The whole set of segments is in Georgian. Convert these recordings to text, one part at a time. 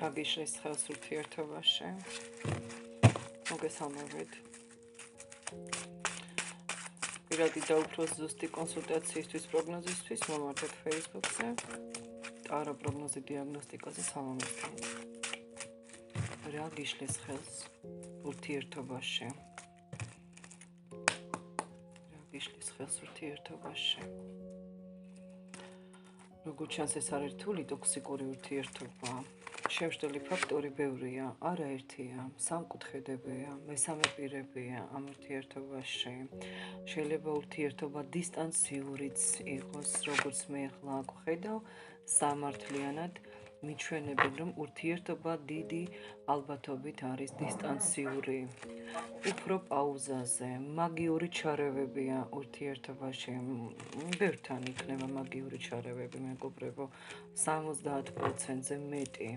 გაგიშლის ხელს ურთიერთობაში. მოგესალმებით. პირადი და უფრო ზუსტი კონსულტაციისთვის პროგნოზისთვის მომართეთ Facebook-ზე. ტარო პროგნოზი დიაგნოსტიკაზე სალონებთან. რა გიშლის ხელს ურთიერთობაში? რა გიშლის ხელს ურთიერთობაში? როგორც ჩანს, ეს არის რთული ტოქსიკური ურთიერთობა. შემცვლელი ფაქტორი ბევრია, არაერთია, სამკუთხედებია, მესამე პირებია ამ ურთიერთობაში. შეიძლება ურთიერთობა დისტანციურიც იყოს, როგორც მე ახლა აქ ვხედავ, სამართლიანად მიჩვენებენ, რომ ურთიერთობა დიდი ალბათობით არის დისტანციური. უფრო პაუზაზე, მაგიური ჩარევებია ურთიერთობაში. ბევრთან იქნება მაგიური ჩარევები, მეგობრებო, 70%-ზე მეტი.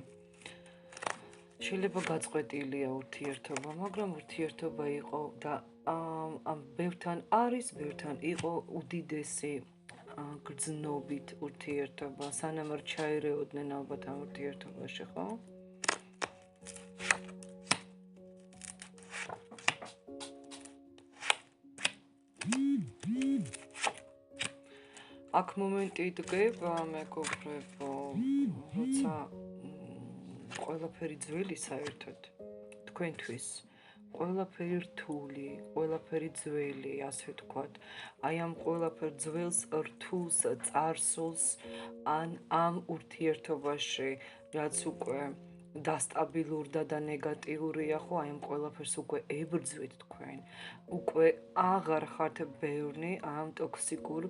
შეიძლება გაწყვეტილია ურთიერთობა, მაგრამ ურთიერთობა იყო და ბევრთან არის, ბევრთან იყო უდიდესი გრძნობით ურთიერთობა, სანამ არ ჩაერეოდნენ ალბათ ამ ურთიერთობაში, ხო? აქ მომენტი იდგება, მეგობრებო, როცა ყველაფერი ძველი საერთოდ თქვენთვის, ყველაფერი რთული, ყველაფერი ძველი, ასე ვთქვათ, აი ამ ყველაფერ ძველს, რთულს, წარსულს, ამ ურთიერთობაში, რაც უკვე დასტაბილურდა და ნეგატიურია, ხო, აი ამ ყველაფერს უკვე ებრძვით თქვენ, უკვე აღარ ხართ ბევრნი ამ ტოქსიკურ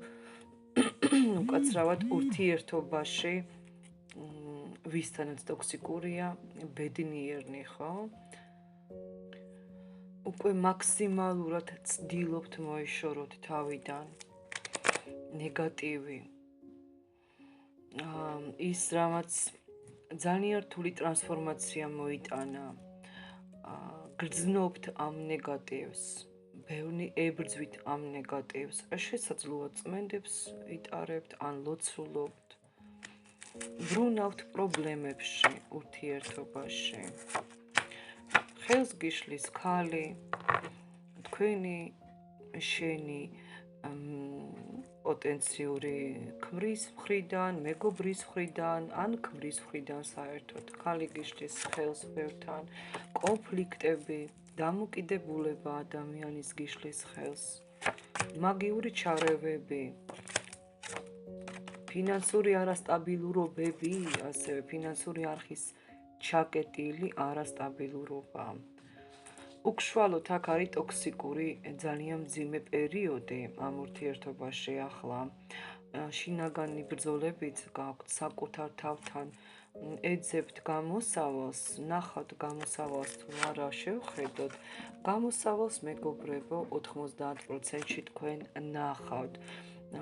უკაცრავად ურთიერთობაში, ვისთანაც ტოქსიკურია, ბედნიერნი, ხო? უკვე მაქსიმალურად ცდილობთ მოეშოროთ თავიდან ნეგატივი. ის რამაც ძალიან რთული ტრანსფორმაცია მოიტანა. გრძნობთ ამ ნეგატივს. ბევრნი ებრძვით ამ ნეგატივს. შესაძლოა წმენდებს იტარებთ, ან ლოცულობთ. ბრუნავთ პრობლემებში ურთიერთობაში. ხელს გიშლის ქალი, თქვენი შენი პოტენციური ქმრის მხრიდან, მეგობრის მხრიდან, ან ქმრის მხრიდან საერთოდ. ქალი გიშლის ხელს ბევრთან, კონფლიქტები, დამოკიდებულება ადამიანის გიშლის ხელს, მაგიური ჩარევები, ფინანსური არასტაბილურობები, ასევე ფინანსური არხის ჩაკეტილი არასტაბილურობა. უშუალოდ აქ არის ტოქსიკური ძალიან მძიმე პერიოდი ამ ურთიერთობაში ახლა. შინაგანი ბრძოლებიც გაქვთ საკუთარ თავთან, ეძებთ გამოსავალს, ნახავთ გამოსავალს თუ არა შევხედოთ. გამოსავალს, მეგობრებო, 90%-ში თქვენ ნახავთ,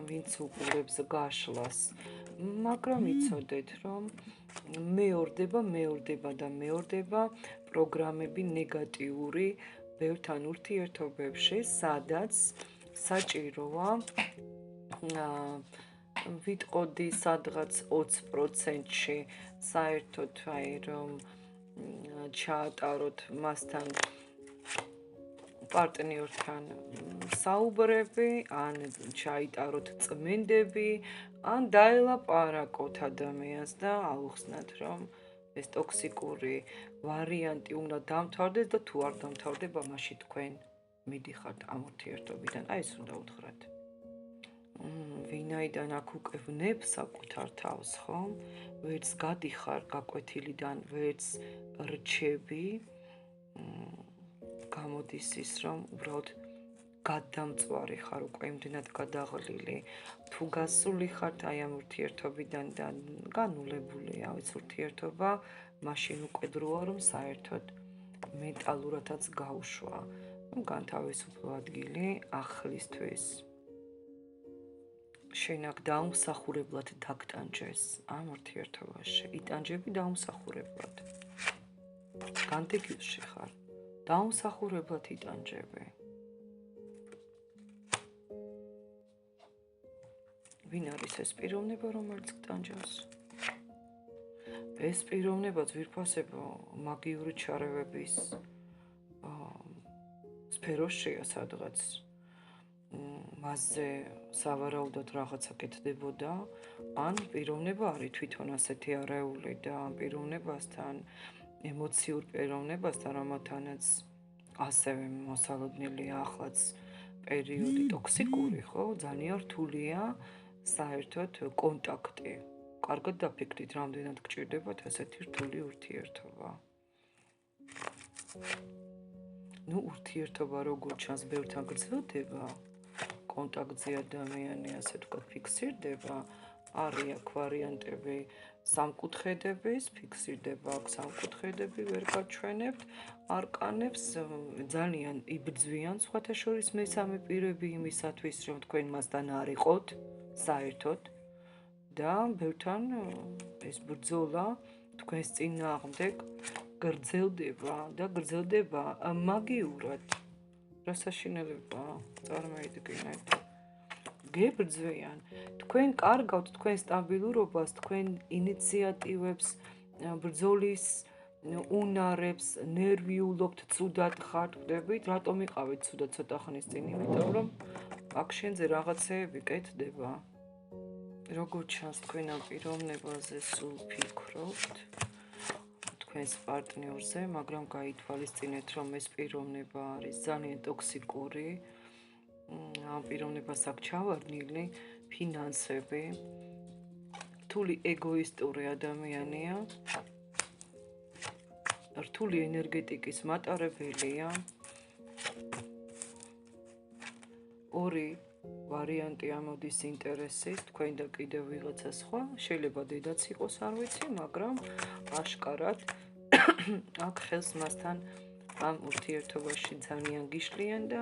ვინც უყურებს გაშლას. მაგრამ იცოდეთ, რომ მეორდება პროგრამები ნეგატიური ბევრთან ურთიერთობებში, სადაც საჭიროა ვიტყოდი სადღაც 20%-ში საერთოდ რომ ჩაატაროთ მასთან პარტნიორთან საუბრები, ან ჩაიტაროთ წმენდები, ან დაელაპარაკოთ ადამიანს და აუხსნათ, რომ ეს ტოქსიკური ვარიანტი უნდა დამთავრდეს და თუ არ დამთავრდება, მაშინ თქვენ მიდიხართ ამ ურთიერთობიდან. აი ეს უნდა უთხრათ. ვინაიდან აქ უკვე ვნებ საკუთარ თავს, ხო? ვერც გადიხარ გაკვეთილიდან, ვერც რჩები, გამოდის ის, რომ უბრალოდ გადამწვარი ხარ, უკვე იმდენად გადაღლილი. თუ გასული ხართ აი ამ ურთიერთობიდან და განულებულია ეს ურთიერთობა, მაშინ უკვე დროა, რომ საერთოდ მენტალურადაც გაუშვა, განთავისუფლო ადგილი ახლისთვის. შენ აქ დაუმსახურებლად დაგტანჯეს ამ ურთიერთობაში. იტანჯები დაუმსახურებლად. განდეგილში ხარ. დაუმსახურებლად იტანჯები. ვინ არის ეს პიროვნება, რომელიც გტანჯავს? ეს პიროვნება ძვირფასებო მაგიური ჩარევების სფეროშია სადღაც მასზე სავარაუდოდ რაღაცა კეთდებოდა, ან პიროვნება არის თვითონ ასეთი არაეული და ამ პიროვნებასთან, ემოციურ პიროვნებასთან, რომელთანაც ასევე მოსალოდნელია ახლაც პერიოდი ტოქსიკური, ხო? ძალიან რთულია საერთოდ კონტაქტი. კარგად დაფიქრდით, რამდენად გჭირდებათ ასეთი რთული ურთიერთობა. ურთიერთობა როგორც ჩანს, ბევრთან გრძელდება, კონტაქტზე ადამიანი, ასე ვთქვათ, ფიქსირდება, არის აქ ვარიანტები სამკუთხედების, ფიქსირდება აქ სამკუთხედები, ვერ გაჩვენებთ, არკანებს ძალიან იბრძვიან, სხვათა შორის მესამე პირები იმისათვის, რომ თქვენ მასთან არ იყოთ, საერთოდ და ბევრთან ეს ბრძოლა თქვენს წინააღმდეგ გრძელდება და გრძელდება მაგიურად. რა საშინელებაა, წარმოიდგინეთ. გებრძვიან, თქვენ კარგავთ თქვენ სტაბილურობას, თქვენ ინიციატივებს, ბრძოლის უნარებს, ნერვიულობთ, ცუდად ხართ, ხვდებით, რატომ იყავით ცუდად ცოტა ხნის წინ, იმიტომ რომ აქ შენზე რაღაცეები კეთდება. როგორც ჩანს, თქვენ ამ პიროვნებაზე სულ ფიქრობთ, თქვენს პარტნიორზე, მაგრამ გაითვალისწინეთ, რომ ეს პიროვნება არის ძალიან ტოქსიკური. ამ პიროვნებას აქვს ჩავარდნილი ფინანსები, რთული ეგოისტური ადამიანია, რთული ენერგეტიკის მატარებელია. ორი ვარიანტი ამოდის ინტერესის, თქვენ და კიდევ ვიღაცა სხვა, შეიძლება დედაც იყოს, არ ვიცი, მაგრამ აშკარად აქ ხელს მასთან ამ ურთიერთობაში ძალიან გიშლიან და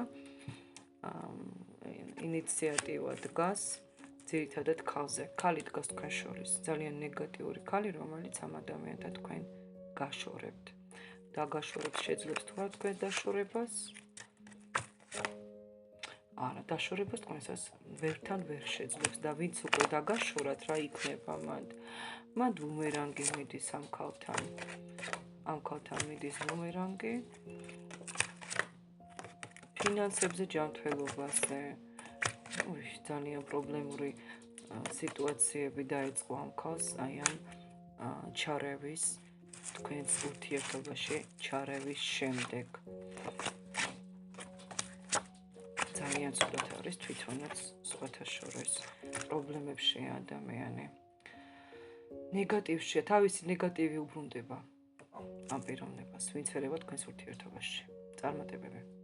ინიციატივა დგას ძირითადად ქალზე. ქალი დგას თქვენ შორის, ძალიან ნეგატიური ქალი, რომელიც ამ ადამიანთან თქვენ გაშორებთ. დაგაშორებთ, შეძლებს თუ არა თქვენ დაშორებას? არა, დაშორებას თქვენსაც ვერთან ვერ შეძლებს და ვინც უკვე დაგაშორათ, რა იქნება მანდ? მანდ ბუმერანგი მიდის ამ ქალთან. ამ ქალთან მიდის ბუმერანგი. ფინანსებზე ჯანმრთელობაზე. ძალიან პრობლემური სიტუაციები დაეწყო ამ ქალს, აი ამ ჩარევის, თქვენს ურთიერთობაში ჩარევის შემდეგ. ძალიან ცუდად არის თვითონაც სხვათა შორის პრობლემებშია ადამიანი. ნეგატივშია, თავისი ნეგატივი უბრუნდება ამ პიროვნებას, ვინც ერევა თქვენს ურთიერთობაში. წარმატებები.